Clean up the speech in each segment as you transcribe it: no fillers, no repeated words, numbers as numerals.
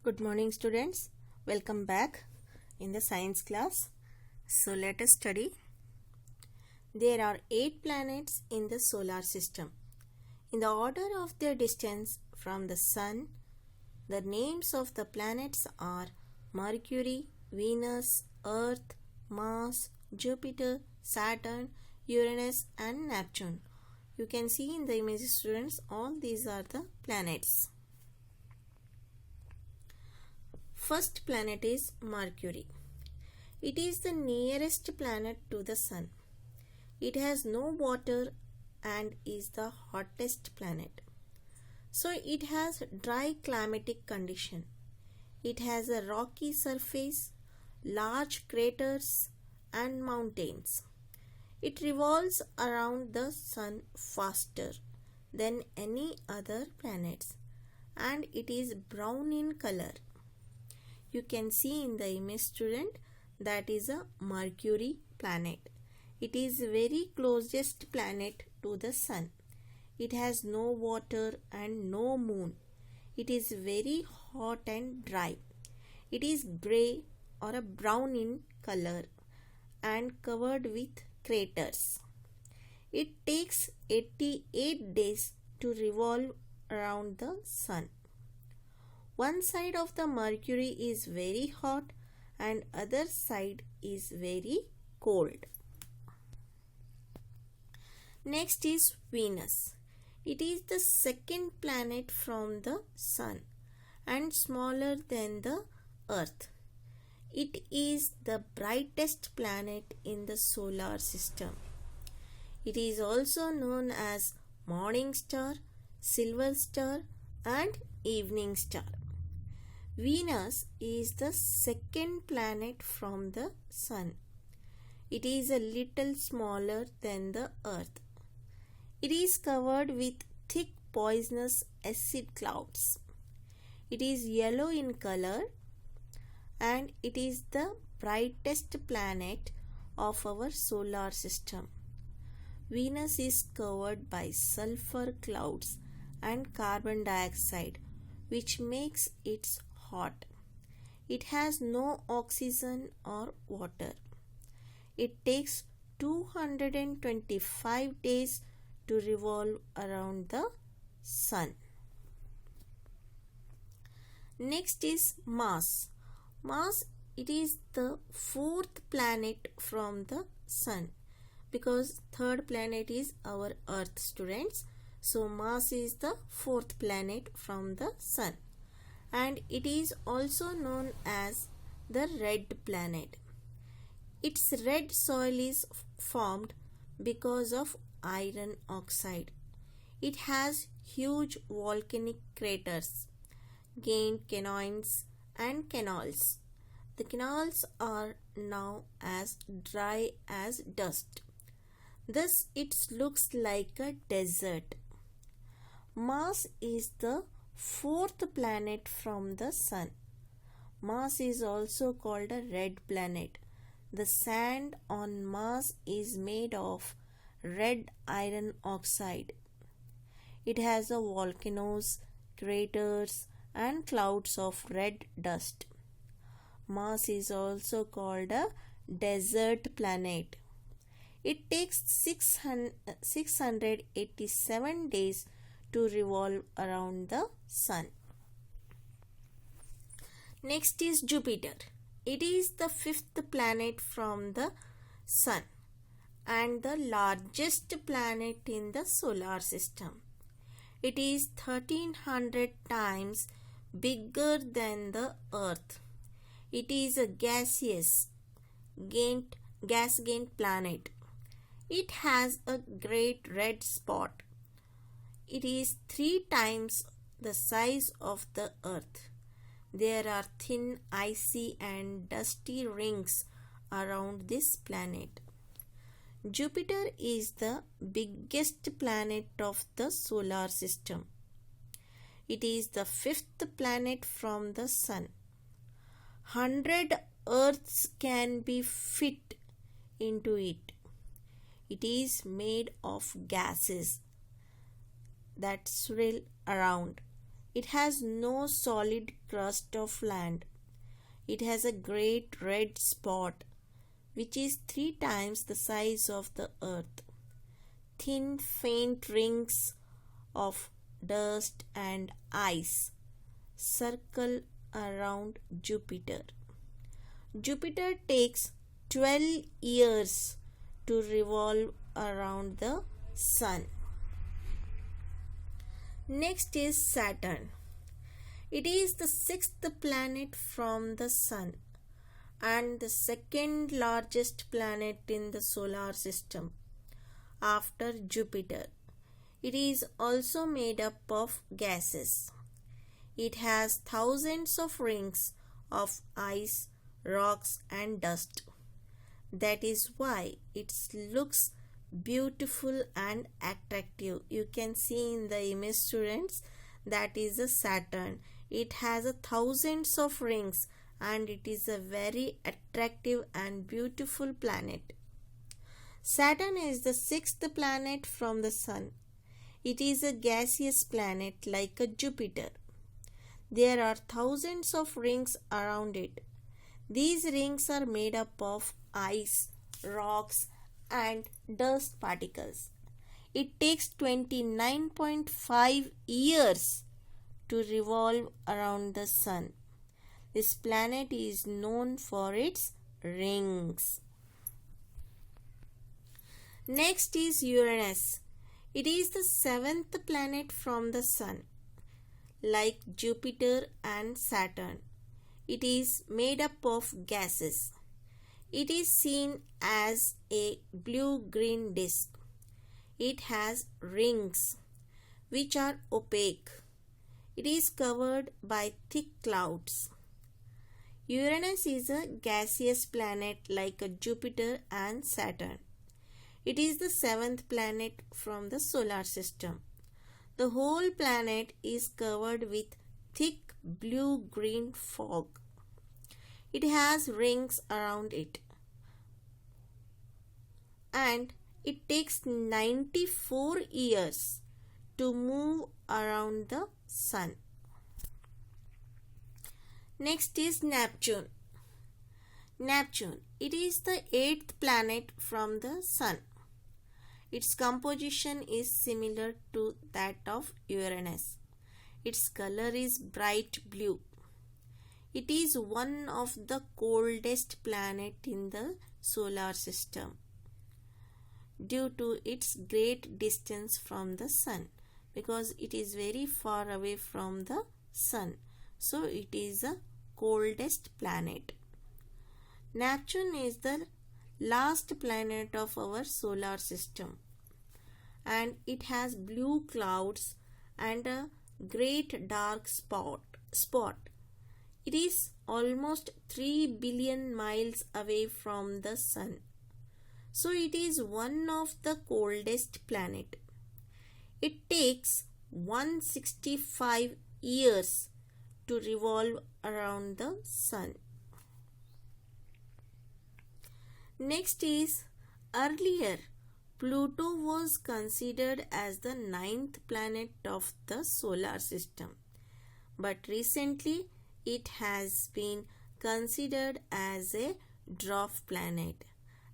Good morning, students. Welcome back in the science class. So let us study. There are 8 planets in the solar system. In the order of their distance from the Sun, the names of the planets are Mercury, Venus, Earth, Mars, Jupiter, Saturn, Uranus and Neptune. You can see in the image, students, all these are the planets. First planet is Mercury. It is the nearest planet to the Sun. It has no water and is the hottest planet. So it has dry climatic condition. It has a rocky surface, large craters and mountains. It revolves around the Sun faster than any other planets and it is brown in color. You can see in the image, student, that is a Mercury planet. It is very closest planet to the Sun. It has no water and no moon. It is very hot and dry. It is grey or a brown in color and covered with craters. It takes 88 days to revolve around the Sun. One side of the Mercury is very hot and other side is very cold. Next is Venus. It is the second planet from the Sun and smaller than the Earth. It is the brightest planet in the solar system. It is also known as morning star, silver star and evening star. Venus is the second planet from the Sun. It is a little smaller than the Earth. It is covered with thick poisonous acid clouds. It is yellow in color and it is the brightest planet of our solar system. Venus is covered by sulfur clouds and carbon dioxide, which makes it hot. It has no oxygen or water. It takes 225 days to revolve around the Sun. Next is Mars. Mars, it is the fourth planet from the Sun because third planet is our Earth, students. So Mars is the fourth planet from the Sun. And it is also known as the red planet. Its red soil is formed because of iron oxide. It has huge volcanic craters, gained canyons and canals. The canals are now as dry as dust. Thus it looks like a desert. Mars is the fourth planet from the Sun. Mars is also called a red planet. The sand on Mars is made of red iron oxide. It has volcanoes, craters and clouds of red dust. Mars is also called a desert planet. It takes 687 days to revolve around the Sun. Next is Jupiter. It is the fifth planet from the Sun and the largest planet in the solar system. It is 1300 times bigger than the Earth. It is a gas giant planet. It has a great red spot. It is 3 times the size of the Earth. There are thin, icy and dusty rings around this planet. Jupiter is the biggest planet of the solar system. It is the fifth planet from the Sun. 100 Earths can be fit into it. It is made of gases that swirl around. It has no solid crust of land. It has a great red spot, which is 3 times the size of the Earth. Thin, faint rings of dust and ice circle around Jupiter. Jupiter takes 12 years to revolve around the Sun. Next is Saturn. It is the 6th planet from the Sun and the second largest planet in the solar system after Jupiter. It is also made up of gases. It has thousands of rings of ice, rocks and dust. That is why it looks beautiful and attractive. You can see in the image, students, that is a Saturn. It has thousands of rings and it is a very attractive and beautiful planet. Saturn is the 6th planet from the Sun. It is a gaseous planet like a Jupiter. There are thousands of rings around it. These rings are made up of ice, rocks and dust particles. It takes 29.5 years to revolve around the Sun. This planet is known for its rings. Next is Uranus. It is the 7th planet from the Sun. Like Jupiter and Saturn, it is made up of gases. It is seen as a blue-green disk. It has rings which are opaque. It is covered by thick clouds. Uranus is a gaseous planet like a Jupiter and Saturn. It is the 7th planet from the solar system. The whole planet is covered with thick blue-green fog. It has rings around it. And it takes 94 years to move around the Sun. Next is Neptune. Neptune. It is the 8th planet from the Sun. Its composition is similar to that of Uranus. Its color is bright blue. It is one of the coldest planets in the solar system due to its great distance from the Sun, because it is very far away from the Sun. So it is the coldest planet. Neptune is the last planet of our solar system, and it has blue clouds and a great dark spot. It is almost 3 billion miles away from the Sun. So it is one of the coldest planet. It takes 165 years to revolve around the Sun. Next is, earlier Pluto was considered as the 9th planet of the solar system, but recently it has been considered as a dwarf planet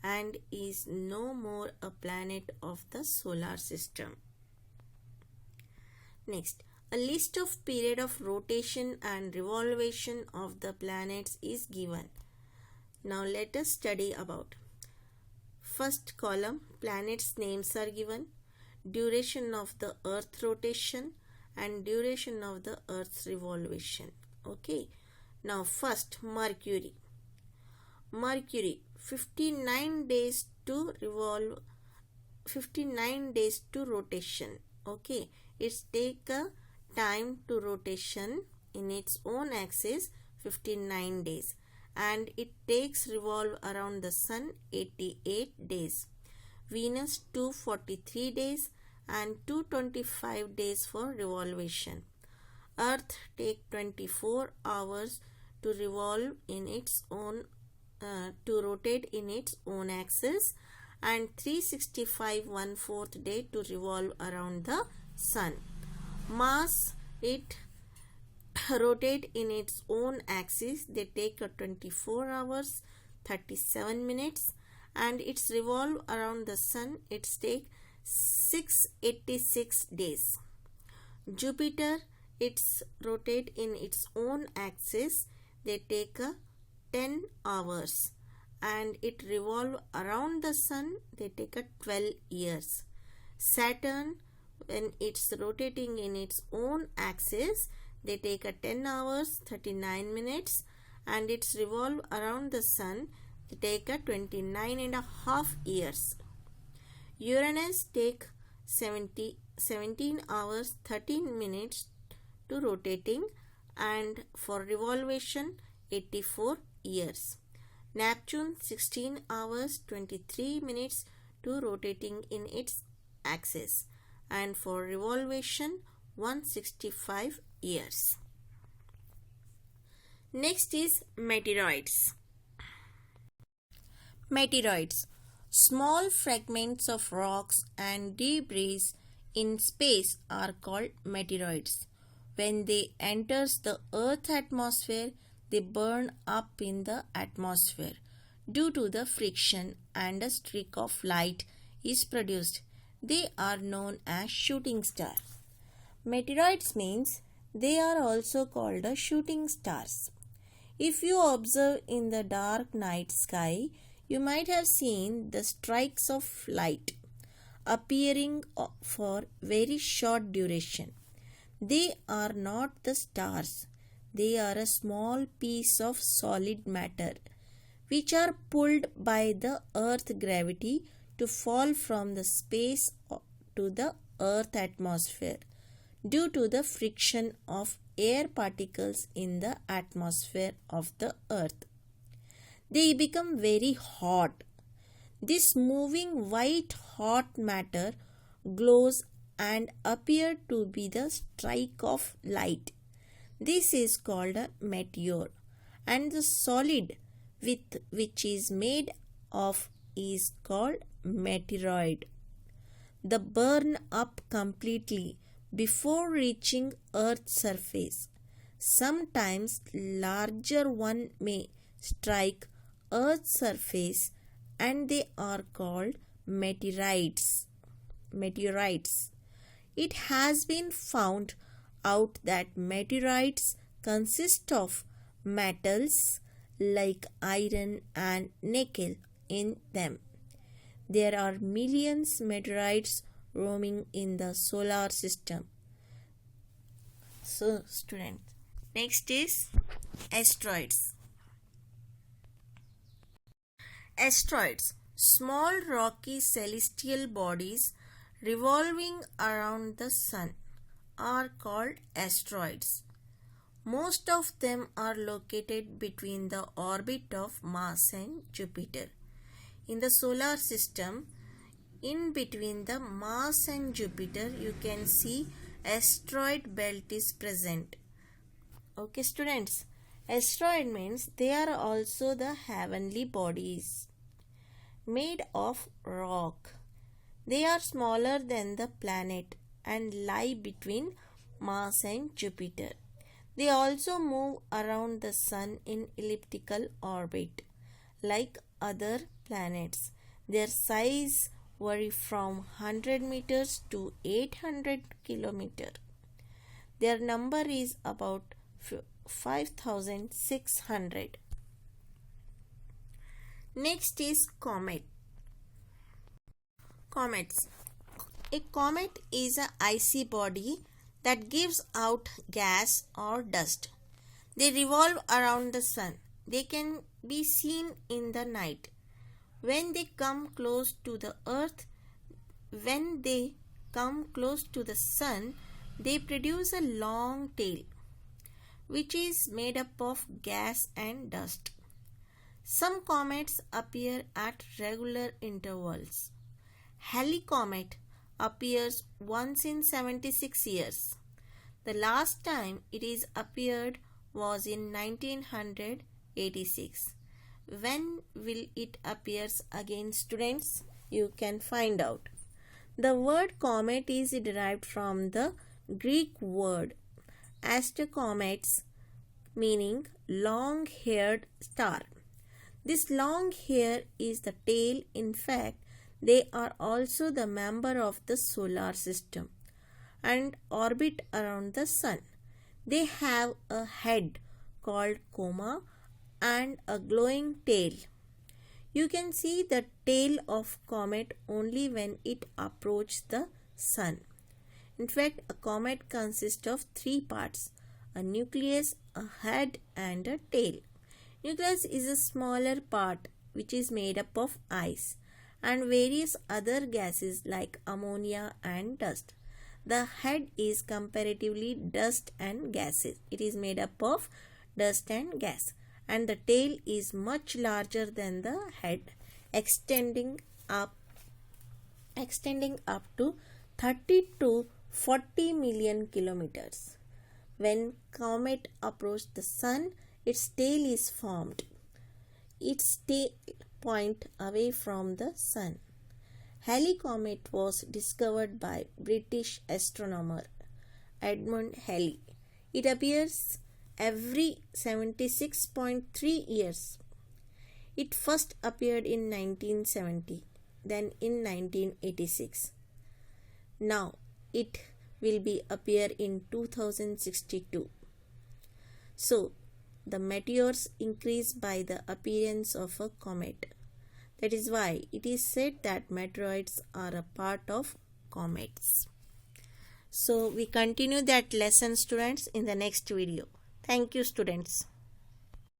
and is no more a planet of the solar system. Next, a list of period of rotation and revolvation of the planets is given. Now let us study about. First column, planets' names are given, duration of the Earth rotation and duration of the Earth's revolvation. Okay. Now first, Mercury. Mercury, 59 days to revolve, 59 days to rotation. Okay. It's take a time to rotation in its own axis 59 days. And it takes revolve around the Sun 88 days. Venus 243 days and 225 days for revolvation. Earth take 24 hours to revolve in its own to rotate in its own axis, and 365 1/4 day to revolve around the Sun. Mars, it rotate in its own axis, they take 24 hours 37 minutes, and its revolve around the sun, it take 686 days. Jupiter, it's rotate in its own axis, they take 10 hours, and it revolve around the sun, they take 12 years. Saturn, when it's rotating in its own axis, they take 10 hours 39 minutes, and its revolve around the sun, they take 29 and a half years. Uranus take 17 hours 13 minutes to rotating, and for revolvation 84 years. Neptune 16 hours 23 minutes to rotating in its axis, and for revolvation 165 years. Next is meteoroids. Meteoroids, small fragments of rocks and debris in space, are called meteoroids. When they enters the Earth atmosphere, they burn up in the atmosphere. Due to the friction, and a streak of light is produced. They are known as shooting stars. Meteoroids means they are also called shooting stars. If you observe in the dark night sky, you might have seen the strikes of light appearing for very short duration. They are not the stars. They are a small piece of solid matter which are pulled by the earth gravity to fall from the space to the earth atmosphere due to the friction of air particles in the atmosphere of the earth. They become very hot. This moving white hot matter glows and appear to be the strike of light. This is called a meteor, and the solid with which is made of is called meteoroid. They burn up completely before reaching Earth's surface. Sometimes larger one may strike Earth's surface, and they are called meteorites. It has been found out that meteorites consist of metals like iron and nickel in them. There are millions meteorites roaming in the solar system. So, students, next is asteroids. Asteroids, small rocky celestial bodies revolving around the sun, are called asteroids. Most of them are located between the orbit of Mars and Jupiter. In the solar system, in between the Mars and Jupiter, you can see asteroid belt is present. Okay, students, asteroid means they are also the heavenly bodies made of rock. They are smaller than the planet and lie between Mars and Jupiter. They also move around the sun in elliptical orbit like other planets. Their size vary from 100 meters to 800 kilometers. Their number is about 5,600. Next is comet. Comets. A comet is an icy body that gives out gas or dust. They revolve around the sun. They can be seen in the night. When they come close to the earth, when they come close to the sun, they produce a long tail, which is made up of gas and dust. Some comets appear at regular intervals. Halley comet appears once in 76 years. The last time it is appeared was in 1986. When will it appears again, students? You can find out. The word comet is derived from the Greek word astrocomets, meaning long-haired star. This long hair is the tail. In fact, they are also the member of the solar system and orbit around the sun. They have a head called coma and a glowing tail. You can see the tail of comet only when it approaches the sun. In fact, a comet consists of three parts: a nucleus, a head, and a tail. Nucleus is a smaller part which is made up of ice and various other gases like ammonia and dust. The head is comparatively dust and gases. It is made up of dust and gas. And the tail is much larger than the head, extending up to 30 to 40 million kilometers. When comet approaches the sun, its tail is formed. Its tail points away from the sun. Halley comet was discovered by British astronomer Edmund Halley. It appears every 76.3 years. It first appeared in 1970, then in 1986. Now it will appear in 2062. So, the meteors increase by the appearance of a comet. That is why it is said that meteoroids are a part of comets. So we continue that lesson, students, in the next video. Thank you, students.